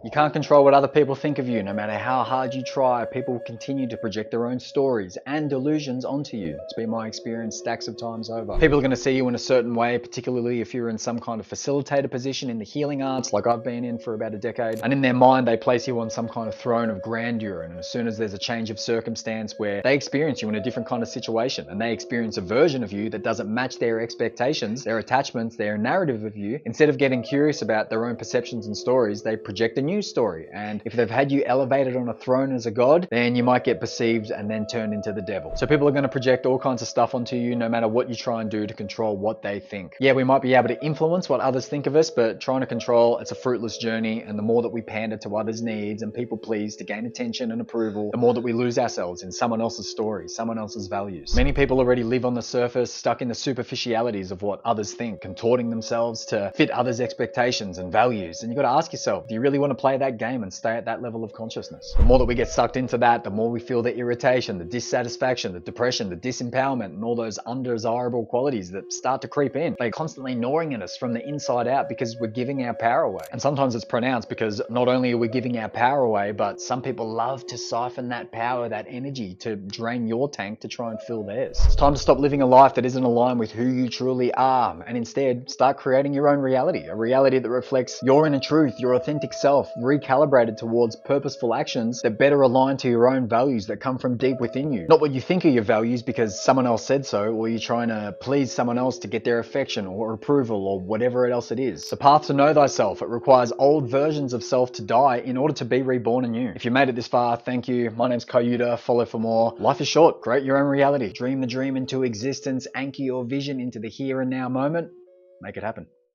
You can't control what other people think of you. No matter how hard you try, people will continue to project their own stories and delusions onto you. It's been my experience stacks of times over. People are going to see you in a certain way, particularly if you're in some kind of facilitator position in the healing arts, like I've been in for about a decade. And in their mind, they place you on some kind of throne of grandeur. And as soon as there's a change of circumstance where they experience you in a different kind of situation and they experience a version of you that doesn't match their expectations, their attachments, their narrative of you, instead of getting curious about their own perceptions and stories, they project a new story. And if they've had you elevated on a throne as a god, then you might get perceived and then turned into the devil. So people are going to project all kinds of stuff onto you no matter what you try and do to control what they think. Yeah, we might be able to influence what others think of us, but trying to control, it's a fruitless journey. And the more that we pander to others' needs and people please to gain attention and approval, the more that we lose ourselves in someone else's story, someone else's values. Many people already live on the surface, stuck in the superficialities of what others think, contorting themselves to fit others' expectations and values. And you've got to ask yourself, do you really want to play that game and stay at that level of consciousness? The more that we get sucked into that, the more we feel the irritation, the dissatisfaction, the depression, the disempowerment, and all those undesirable qualities that start to creep in. They're constantly gnawing at us from the inside out because we're giving our power away. And sometimes it's pronounced because not only are we giving our power away, but some people love to siphon that power, that energy, to drain your tank to try and fill theirs. It's time to stop living a life that isn't aligned with who you truly are, and instead start creating your own reality, a reality that reflects your inner truth, your authentic self, recalibrated towards purposeful actions that better align to your own values that come from deep within you. Not what you think are your values because someone else said so, or you're trying to please someone else to get their affection or approval or whatever else it is. The path to know thyself, it requires old versions of self to die in order to be reborn anew. If you made it this far, thank you. My name's Kayuta. Follow for more. Life is short. Create your own reality. Dream the dream into existence. Anchor your vision into the here and now moment. Make it happen.